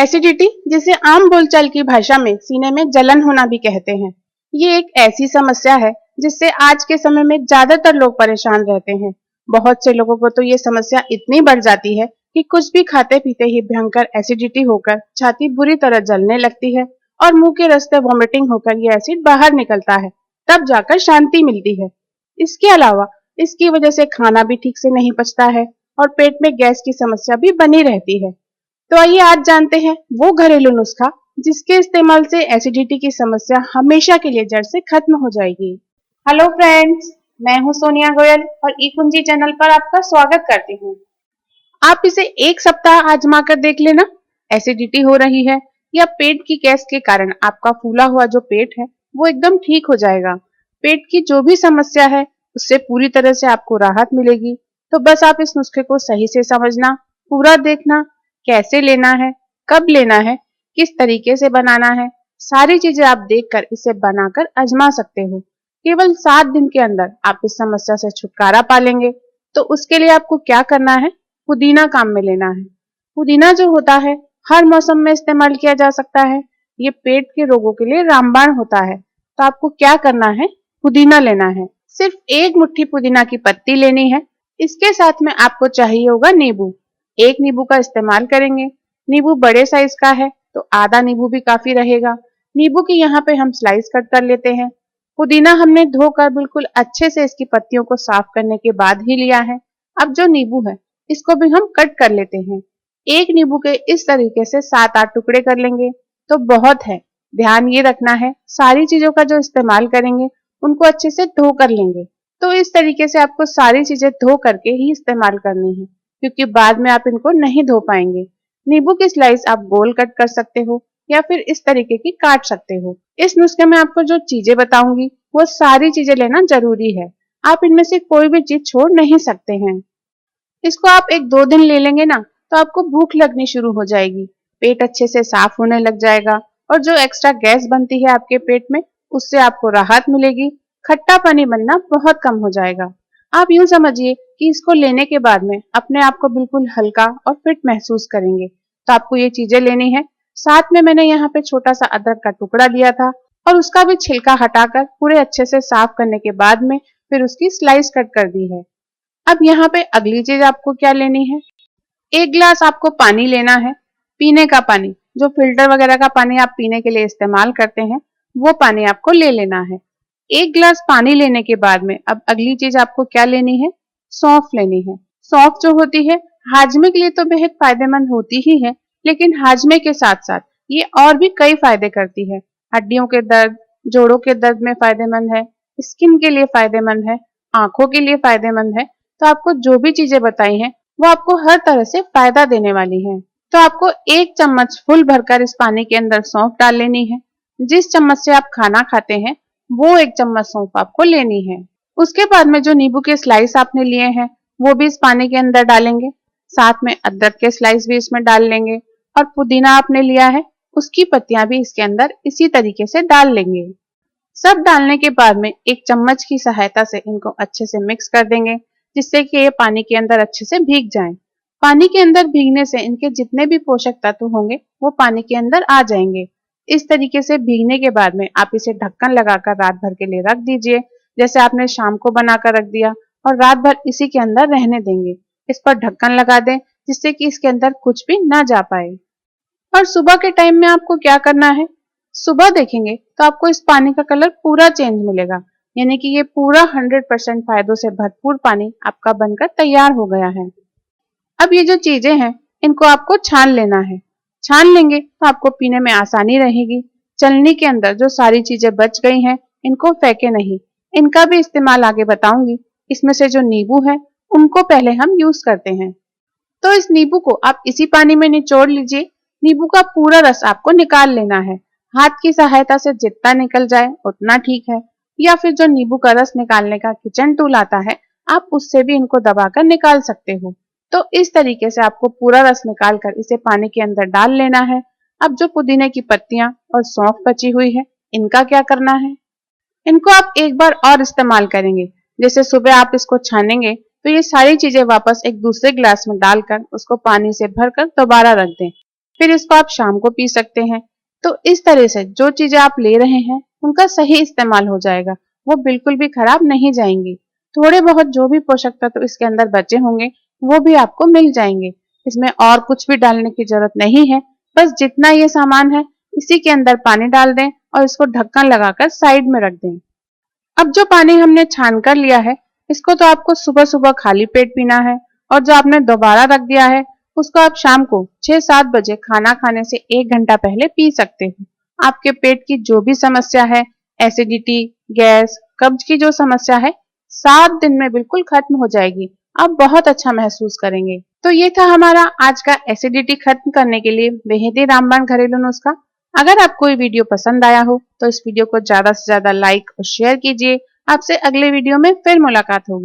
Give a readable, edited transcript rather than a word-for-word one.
Acidity, जिसे आम बोलचाल की भाषा में सीने में जलन होना भी कहते हैं, ये एक ऐसी समस्या है जिससे आज के समय में ज्यादातर लोग परेशान रहते हैं। बहुत से लोगों को तो ये समस्या इतनी बढ़ जाती है कि कुछ भी खाते पीते ही भयंकर एसिडिटी होकर छाती बुरी तरह जलने लगती है और मुंह के रास्ते वॉमिटिंग होकर ये एसिड बाहर निकलता है, तब जाकर शांति मिलती है। इसके अलावा इसकी वजह से खाना भी ठीक से नहीं पचता है और पेट में गैस की समस्या भी बनी रहती है। तो आइए आज जानते हैं वो घरेलू नुस्खा जिसके इस्तेमाल से एसिडिटी की समस्या हमेशा के लिए जड़ से खत्म हो जाएगी। हेलो फ्रेंड्स, मैं हूं सोनिया गोयल और ई कुंजी चैनल पर आपका स्वागत करती हूं। आप इसे एक सप्ताह आजमा कर देख लेना। एसिडिटी हो रही है या पेट की गैस के कारण आपका फूला हुआ जो पेट है वो एकदम ठीक हो जाएगा। पेट की जो भी समस्या है उससे पूरी तरह से आपको राहत मिलेगी। तो बस आप इस नुस्खे को सही से समझना, पूरा देखना, कैसे लेना है, कब लेना है, किस तरीके से बनाना है, सारी चीजें आप देखकर इसे बनाकर आजमा सकते हो। केवल 7 दिन के अंदर आप इस समस्या से छुटकारा पा लेंगे। तो उसके लिए आपको क्या करना है, पुदीना काम में लेना है। पुदीना जो होता है हर मौसम में इस्तेमाल किया जा सकता है। ये पेट के रोगों के लिए रामबाण होता है। तो आपको क्या करना है, पुदीना लेना है। सिर्फ 1 मुट्ठी पुदीना की पत्ती लेनी है। इसके साथ में आपको चाहिए होगा नींबू। 1 नींबू का इस्तेमाल करेंगे। नींबू बड़े साइज का है तो आधा नींबू भी काफी रहेगा। नींबू की यहाँ पे हम स्लाइस कट कर लेते हैं। पुदीना हमने धोकर बिल्कुल अच्छे से इसकी पत्तियों को साफ करने के बाद ही लिया है। अब जो नींबू है इसको भी हम कट कर लेते हैं। 1 नींबू के इस तरीके से 7-8 टुकड़े कर लेंगे तो बहुत है। ध्यान ये रखना है सारी चीजों का जो इस्तेमाल करेंगे उनको अच्छे से धो कर लेंगे। तो इस तरीके से आपको सारी चीजें धो करके ही इस्तेमाल करनी है, क्योंकि बाद में आप इनको नहीं धो पाएंगे। नींबू की स्लाइस आप गोल कट कर सकते हो या फिर इस तरीके की काट सकते हो। इस नुस्खे में आपको जो चीजें बताऊंगी वो सारी चीजें लेना जरूरी है। आप इनमें से कोई भी चीज छोड़ नहीं सकते हैं। इसको आप 1-2 दिन ले लेंगे ना तो आपको भूख लगनी शुरू हो जाएगी, पेट अच्छे से साफ होने लग जाएगा और जो एक्स्ट्रा गैस बनती है आपके पेट में उससे आपको राहत मिलेगी। खट्टा पानी बनना बहुत कम हो जाएगा। आप यूं समझिए कि इसको लेने के बाद में अपने आप को बिल्कुल हल्का और फिट महसूस करेंगे। तो आपको ये चीजें लेनी है। साथ में मैंने यहाँ पे छोटा सा अदरक का टुकड़ा लिया था और उसका भी छिलका हटाकर पूरे अच्छे से साफ करने के बाद में फिर उसकी स्लाइस कट कर दी है। अब यहाँ पे अगली चीज आपको क्या लेनी है, 1 गिलास आपको पानी लेना है। पीने का पानी, जो फिल्टर वगैरह का पानी आप पीने के लिए इस्तेमाल करते हैं वो पानी आपको ले लेना है। 1 गिलास पानी लेने के बाद में अब अगली चीज आपको क्या लेनी है, सौंफ लेनी है। सौंफ जो होती है हाजमे के लिए तो बेहद फायदेमंद होती ही है, लेकिन हाजमे के साथ साथ ये और भी कई फायदे करती है। हड्डियों के दर्द, जोड़ों के दर्द में फायदेमंद है, स्किन के लिए फायदेमंद है, आंखों के लिए फायदेमंद है। तो आपको जो भी चीजें बताई हैं वो आपको हर तरह से फायदा देने वाली है। तो आपको 1 चम्मच फुल भरकर इस पानी के अंदर सौंफ डाल लेनी है। जिस चम्मच से आप खाना खाते हैं वो 1 चम्मच सौंफ आपको लेनी है। उसके बाद में जो नींबू के स्लाइस आपने लिए हैं वो भी इस पानी के अंदर डालेंगे। साथ में अदरक के स्लाइस भी इसमें डाल लेंगे और पुदीना आपने लिया है उसकी पत्तियां भी इसके अंदर इसी तरीके से डाल लेंगे। सब डालने के बाद में 1 चम्मच की सहायता से इनको अच्छे से मिक्स कर देंगे, जिससे कि ये पानी के अंदर अच्छे से भीग जाएं। पानी के अंदर भीगने से इनके जितने भी पोषक तत्व होंगे वो पानी के अंदर आ जाएंगे। इस तरीके से भीगने के बाद में आप इसे ढक्कन लगाकर रात भर के लिए रख दीजिए। जैसे आपने शाम को बनाकर रख दिया और रात भर इसी के अंदर रहने देंगे। इस पर ढक्कन लगा दें जिससे कि इसके अंदर कुछ भी ना जा पाए। और सुबह के टाइम में आपको क्या करना है, सुबह देखेंगे तो आपको इस पानी का कलर पूरा चेंज मिलेगा, यानी कि ये पूरा 100% फायदों से भरपूर पानी आपका बनकर तैयार हो गया है। अब ये जो चीजें हैं इनको आपको छान लेना है। छान लेंगे तो आपको पीने में आसानी रहेगी। चलनी के अंदर जो सारी चीजें बच गई हैं इनको फेंके नहीं, इनका भी इस्तेमाल आगे बताऊंगी। इसमें से जो नींबू है उनको पहले हम यूज करते हैं। तो इस नींबू को आप इसी पानी में निचोड़ लीजिए। नींबू का पूरा रस आपको निकाल लेना है। हाथ की सहायता से जितना निकल जाए उतना ठीक है, या फिर जो नींबू का रस निकालने का किचन टूल आता है आप उससे भी इनको दबाकर निकाल सकते हो। तो इस तरीके से आपको पूरा रस निकाल कर इसे पानी के अंदर डाल लेना है। अब जो पुदीने की पत्तियां और सौंफ बची हुई है इनका क्या करना है, इनको आप एक बार और इस्तेमाल करेंगे। जैसे सुबह आप इसको छानेंगे तो ये सारी चीजें वापस एक दूसरे गिलास में डालकर उसको पानी से भरकर दोबारा रख दें। फिर इसको आप शाम को पी सकते हैं। तो इस तरह से जो चीजें आप ले रहे हैं उनका सही इस्तेमाल हो जाएगा, वो बिल्कुल भी खराब नहीं जाएंगी। थोड़े बहुत जो भी पोषक तत्व इसके अंदर बचे होंगे वो भी आपको मिल जाएंगे। इसमें और कुछ भी डालने की जरूरत नहीं है, बस जितना ये सामान है इसी के अंदर पानी डाल दें और इसको ढक्कन लगाकर साइड में रख दें। अब जो पानी हमने छान कर लिया है इसको तो आपको सुबह सुबह खाली पेट पीना है, और जो आपने दोबारा रख दिया है उसको आप शाम को 6-7 बजे खाना खाने से 1 घंटा पहले पी सकते हो। आपके पेट की जो भी समस्या है, एसिडिटी, गैस, कब्ज की जो समस्या है, 7 दिन में बिल्कुल खत्म हो जाएगी। आप बहुत अच्छा महसूस करेंगे। तो ये था हमारा आज का एसिडिटी खत्म करने के लिए बेहद रामबाण घरेलू नुस्खा। अगर आपको ये वीडियो पसंद आया हो तो इस वीडियो को ज्यादा से ज्यादा लाइक और शेयर कीजिए। आपसे अगले वीडियो में फिर मुलाकात होगी।